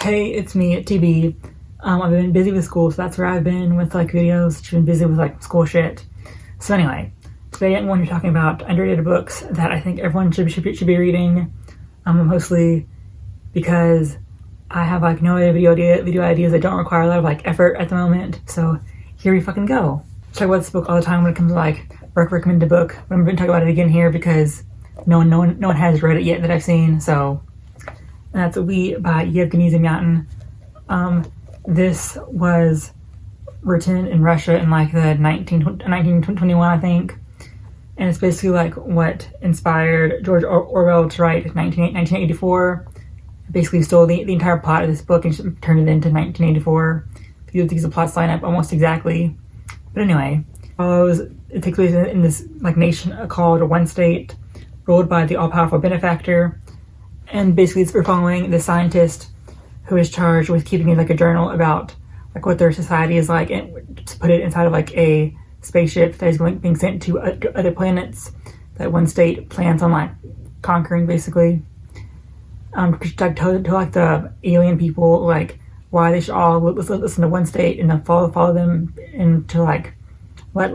Hey, it's me, TB. I've been busy with school, so that's where I've been with like videos. Just been busy with like school shit. So anyway, today I'm going to be talking about underrated books that I think everyone should be reading. Mostly because I have like no other video ideas that don't require a lot of like effort at the moment. So here we fucking go. I talk about this book all the time when it comes to like recommended book, but I'm going to talk about it again here because no one has read it yet that I've seen. So and that's We by Yevgeny Zamyatin. This was written in Russia in like the 1921, I think. And it's basically like what inspired George Orwell to write 1984. Basically stole the entire plot of this book and turned it into 1984. These plots line up almost exactly. But anyway, it takes place in this like nation called One State, ruled by the all-powerful benefactor. And basically we're following the scientist who is charged with keeping like a journal about like what their society is like, and to put it inside of like a spaceship that is being sent to other planets that One State plans on like conquering, basically. To like the alien people like why they should all listen to One State and then follow them, and to like let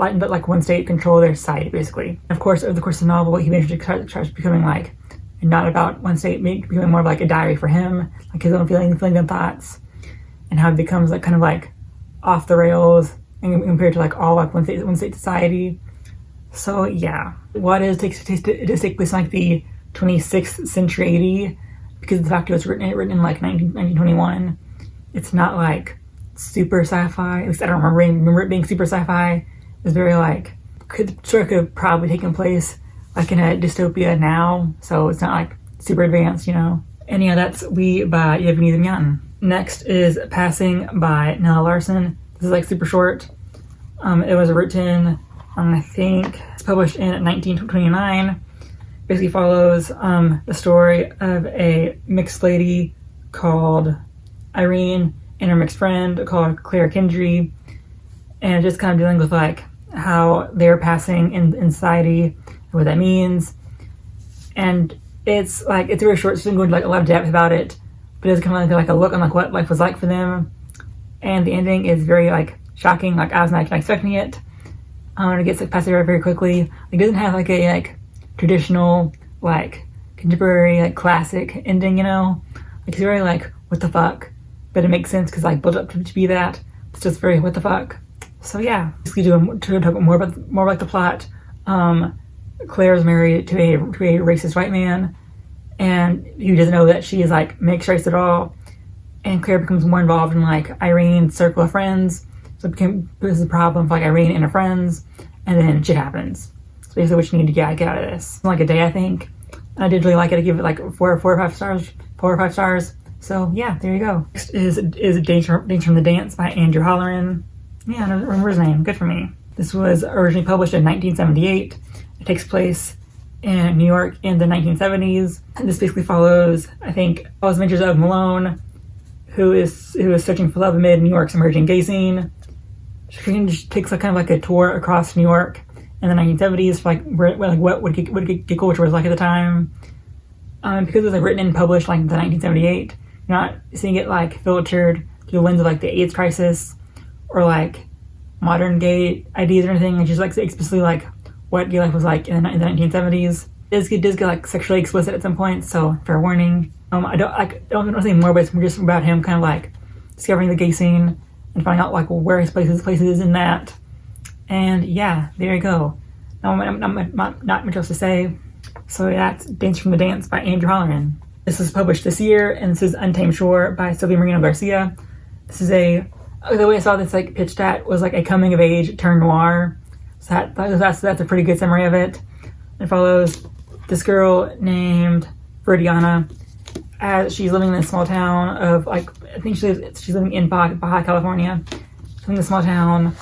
One State control their society, basically. Of course, over the course of the novel, he eventually starts becoming like not about One State, becoming more of like a diary for him, like his own feelings and thoughts, and how it becomes like kind of like off the rails and compared to like all like One State society. So yeah, what is it does take place in like the 26th century AD, because of the fact it was written in like 1921. It's not like super sci-fi. At least I don't remember it being super sci-fi. It's very like could have probably taken place like in a dystopia now, so it's not like super advanced, you know. And yeah, that's We by Yevgeny Zamyatin. Next is Passing by Nella Larson. This is like super short. It was written, I think it's published in 1929. Basically follows the story of a mixed lady called Irene and her mixed friend called Claire Kendry, and just kind of dealing with like how they're passing in society, what that means. And it's very short, so you can go into like a lot of depth about it, but it's kind of like a look on like what life was like for them. And the ending is very like shocking. Like I was not expecting it. It gets like passed very, very quickly. It doesn't have like a like traditional like contemporary like classic ending, you know. Like it's very like what the fuck, but it makes sense because like built up to be that. It's just very what the fuck. So yeah, basically to talk more about the plot. Claire is married to a racist white man, and he doesn't know that she is like mixed race at all. And Claire becomes more involved in like Irene's circle of friends. So this is a problem for like Irene and her friends, and then shit happens. So basically what you need to get out of this. Like a day, I think. I did really like it. I give it like 4 or 5 stars. 4 or 5 stars. So yeah, there you go. Next is Danger from the Dance by Andrew Holleran. Yeah, I don't remember his name. Good for me. This was originally published in 1978. It takes place in New York in the 1970s. And this basically follows adventures of Malone, who is searching for love amid New York's emerging gay scene. She takes like kind of like a tour across New York in the 1970s, for, what gay culture was like at the time. Because it was like written and published like in 1978, you're not seeing it like filtered through the lens of like the AIDS crisis or like modern gay ideas or anything. It's just like explicitly like what gay life was like in the 1970s. It does get like sexually explicit at some point, so fair warning. I don't know anything more, but it's just about him kind of like discovering the gay scene and finding out like where his place is in that. And yeah, there you go. Now not much else to say. So that's Danger from the Dance by Andrew Holleran. This was published this year, and this is Untamed by Sylvia Moreno-Garcia. This is the way I saw this like pitched at was like a coming of age turn noir. So that's a pretty good summary of it. It follows this girl named Verdiana as she's living in a small town of like, I think she's living in Baja California. She's in a small town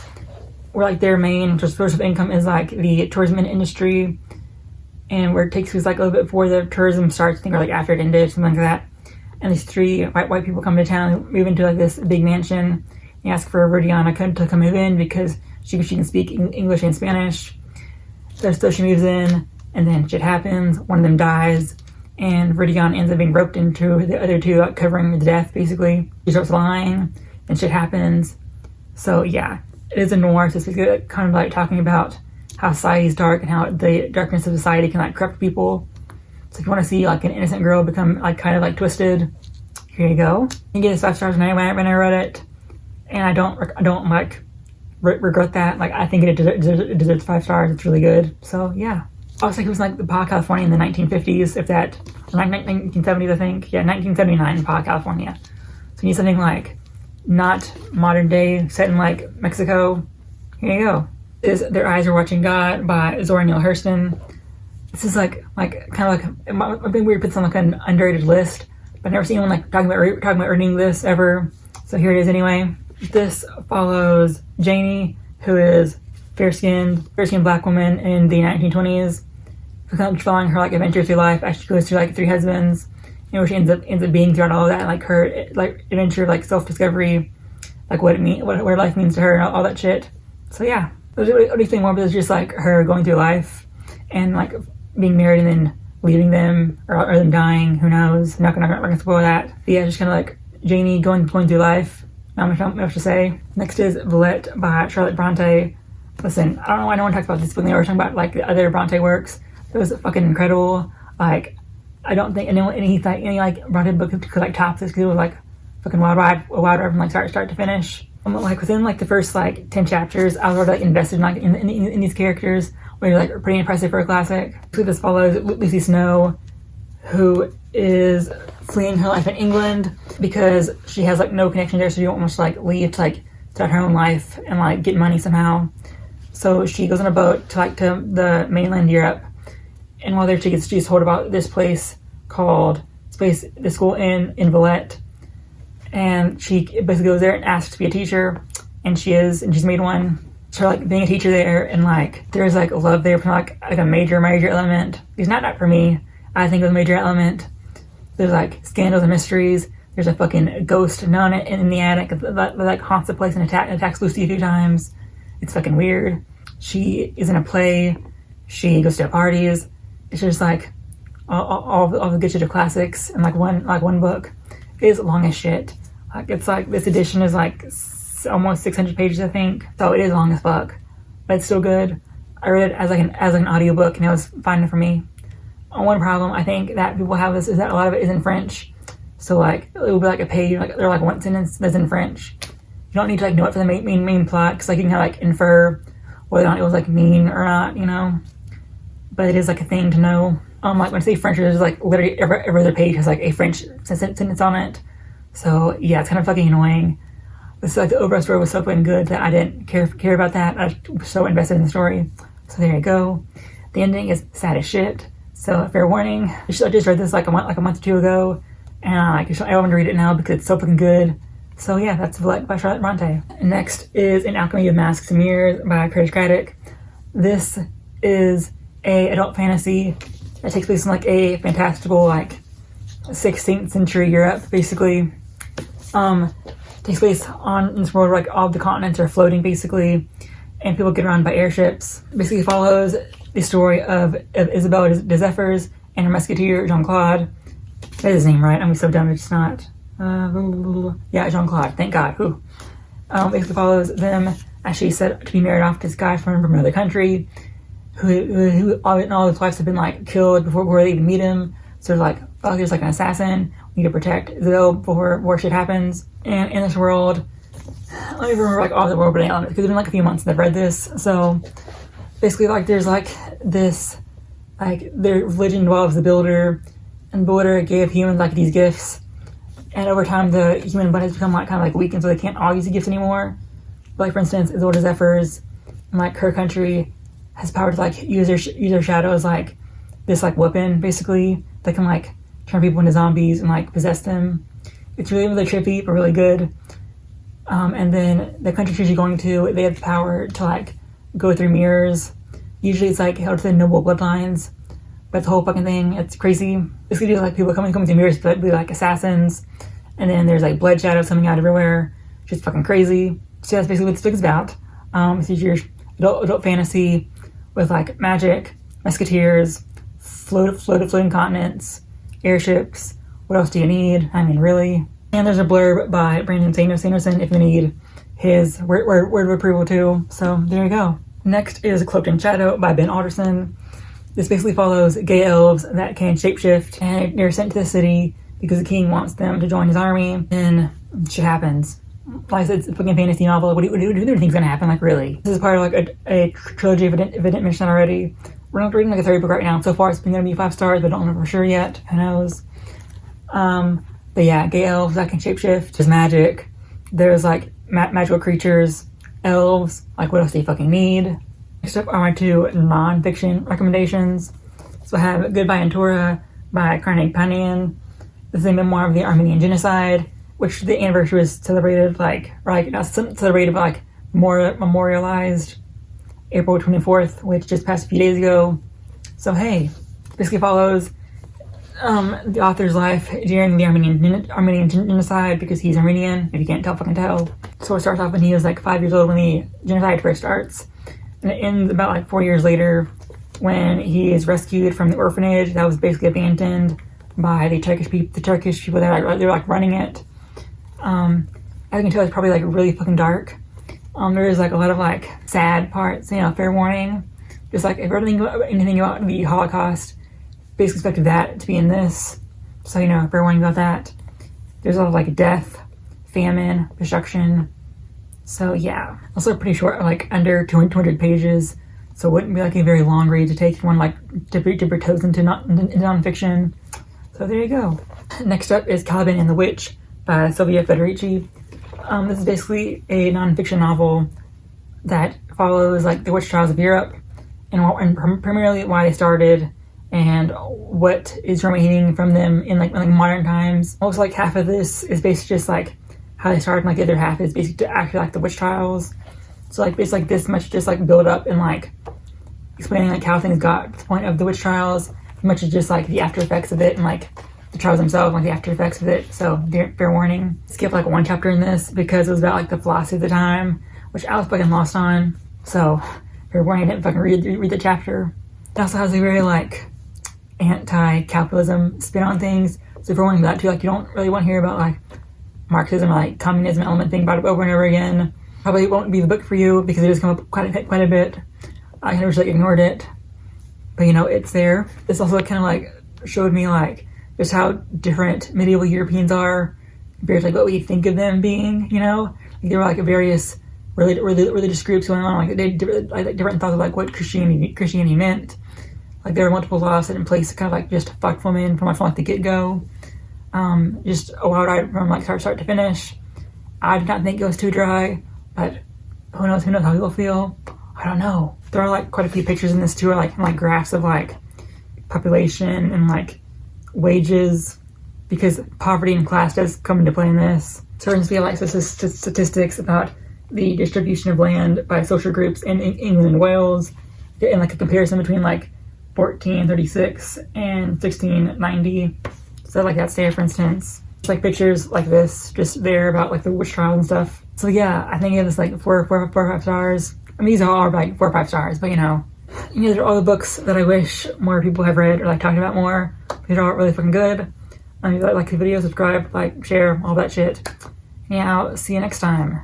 where like their main source of income is like the tourism industry, and where it takes us like a little bit before the tourism starts, I think, or like after it ended, something like that. And these 3 white people come to town, move into like this big mansion. They ask for Verdiana to come move in because she can speak English and Spanish. So she moves in, and then shit happens. One of them dies, and Vertigon ends up being roped into the other two, like, covering the death, basically. She starts lying, and shit happens. So, yeah, it is a noir, so it's kind of like talking about how society is dark and how the darkness of society can, like, corrupt people. So if you want to see, like, an innocent girl become, like, kind of, like, twisted, here you go. You get this 5 stars when I read it, and I don't like, regret that. Like, I think it deserves 5 stars. It's really good. So, yeah. Also, it was like the Baja California in the 1950s, if that, or 1970s, I think. Yeah, 1979 Baja California. So you need something like not modern day, set in like Mexico. Here you go. Is Their Eyes Are Watching God by Zora Neale Hurston. This is like kind of like, it might be weird to put this on like an underrated list, but I've never seen anyone like talking about reading this ever. So here it is anyway. This follows Janie, who is fair-skinned black woman in the 1920s. Following her like adventure through life as she goes through like 3 husbands, where she ends up being throughout all of that, and like her like adventure, like self-discovery, like what life means to her and all that shit. So yeah, what do you think more? But it's just like her going through life and like being married and then leaving them or them dying. Who knows? I'm not gonna spoil that. But yeah, just kind of like Janie going through life. Not much to say. Next is Villette by Charlotte Bronte. Listen, I don't know why no one talks about this book. They were talking about like the other Bronte works. It was fucking incredible. Like, I don't think any like Bronte book could like top this, because it was like fucking wild ride from like start to finish. Like within like the first like 10 chapters, I was already like invested in like in these characters, which are like pretty impressive for a classic. So this follows Lucy Snow, who is fleeing her life in England because she has like no connection there, so she wants to like leave to like start her own life and like get money somehow. So she goes on a boat to the mainland Europe. And while there, she's told about this place called the school in Villette, and she basically goes there and asks to be a teacher, and she's made one. So like being a teacher there, and like there's like love there for like a major element. It's not for me. I think it was a major element. There's like scandals and mysteries. There's a fucking ghost nun in the attic that like haunts the place and attacks Lucy a few times. It's fucking weird. She is in a play. She goes to parties. It's just like all the good shit of classics in like one book. It is long as shit. Like it's like this edition is like almost 600 pages, I think. So it is long as fuck, but it's still good. I read it as an audiobook, and it was fine for me. One problem I think that people have is that a lot of it is in French. So like it will be like a page, like they're like one sentence that's in French. You don't need to like know it for the main plot, because like you can kind of like infer whether or not it was like mean or not, But it is like a thing to know. Like when I say French, there's like literally every other page has like a French sentence on it. So yeah, it's kind of fucking annoying. This is like the overall story was so fucking good that I didn't care about that. I was so invested in the story. So there you go. The ending is sad as shit. So fair warning. I just read this like a month or 2 ago, and I want to read it now because it's so fucking good. So yeah, that's Villette by Charlotte Bronte. And next is An Alchemy of Masks and Mirrors by Curtis Craddock. This is a adult fantasy that takes place in like a fantastical like 16th century Europe, basically. Takes place in this world where like all the continents are floating basically, and people get around by airships. Basically follows the story of Isabelle de Zephyrs and her musketeer Jean-Claude. That is his name, right? I'm so dumb it's not. Yeah, Jean-Claude, thank God. Basically follows them as she's set to be married off to this guy from another country who all his wives have been like killed before they even meet him. So they're like, oh, there's like an assassin. We need to protect Isabelle before shit happens. And in this world, I don't even remember like all the world building elements, because it's been like a few months since I've read this. So basically, like there's like this, like their religion involves the builder, and the builder gave humans like these gifts, and over time the human body has become like kind of like weakened, so they can't all use the gifts anymore. But, like for instance, Isabelle de Zephyrs, in like her country, has power to like use their shadows like this like weapon basically that can like turn people into zombies and like possess them. It's really trippy but really good. And then the country she's going to, they have the power to like go through mirrors. Usually it's like held to the noble bloodlines, but the whole fucking thing, it's crazy. Basically there's like people coming through mirrors but be like assassins, and then there's like blood shadows coming out everywhere. It's just fucking crazy. So that's basically what this book is about. It's your adult fantasy with like magic, musketeers, floating continents, airships. What else do you need? I mean, really? And there's a blurb by Brandon Sanderson if you need his word of approval too. So there you go. Next is Cloaking Shadow by Ben Alderson. This basically follows gay elves that can shapeshift, and they're sent to the city because the king wants them to join his army, and shit happens. Like I said, it's a fucking fantasy novel. What do you think's gonna happen? Like, really? This is part of like a trilogy, if I didn't mention that already. We're not reading like a third book right now. So far, it's been gonna be 5 stars, but I don't know for sure yet. Who knows? But yeah, gay elves that can shapeshift. There's magic. There's like magical creatures, elves. Like, what else do you fucking need? Next up are my 2 non-fiction recommendations. So I have Goodbye and Tora by Caine. This is a memoir of the Armenian genocide, which the anniversary was celebrated not celebrated, but like more memorialized April 24th, which just passed a few days ago. So hey, basically follows the author's life during the Armenian genocide, because he's Armenian, if you can't fucking tell. So it starts off when he was like 5 years old when the genocide first starts. And it ends about like 4 years later when he is rescued from the orphanage that was basically abandoned by the Turkish people that are like running it. As you can tell, it's probably like really fucking dark. There is like a lot of like sad parts, fair warning. Just like if anything about the Holocaust, basically expected that to be in this. So, fair warning about that. There's a lot of like death, famine, destruction. So yeah, also pretty short, like under 200 pages. So it wouldn't be like a very long read to take if you want like dip your toes into nonfiction. So there you go. Next up is Caliban and the Witch by Silvia Federici. This is basically a nonfiction novel that follows like the witch trials of Europe and primarily why they started and what is remaining from them in like modern times. Also, like half of this is basically just like how they started, and like the other half is basically actually like the witch trials. So like basically like this much just like build up and like explaining like how things got to the point of the witch trials, as much as just like the after effects of it and like the trials themselves, like the after effects of it. So fair warning. Skip like 1 chapter in this because it was about like the philosophy of the time, which I was fucking lost on. So fair warning, I didn't fucking read the chapter. It also has a very like anti-capitalism spin on things. So fair warning about that too. Like you don't really want to hear about like Marxism or like communism element thing about it over and over again. Probably won't be the book for you because it does come up quite a bit. I kind of just like ignored it, but it's there. This also kind of like showed me like just how different medieval Europeans are compared to like what we think of them being. Like, there were like various religious groups going on. Like they different thoughts of like what Christianity meant. Like there were multiple laws set in place to kind of like just fuck women from like the get go. Just a wild ride from like start to finish. I did not think it was too dry, but who knows how people feel. I don't know. There are like quite a few pictures in this too, like graphs of like population and like wages, because poverty and class does come into play in this. So we're going to see like statistics about the distribution of land by social groups in England and Wales, and like a comparison between like 1436 and 1690. So like that's there, for instance. It's like pictures like this, just there about like the witch trial and stuff. So yeah, I think it is like 4 or 5 stars. I mean, these are all like 4 or 5 stars, but they're all the books that I wish more people have read or like talked about more. They're all really fucking good. If you like the video, subscribe, like, share, all that shit. Yeah, I'll see you next time.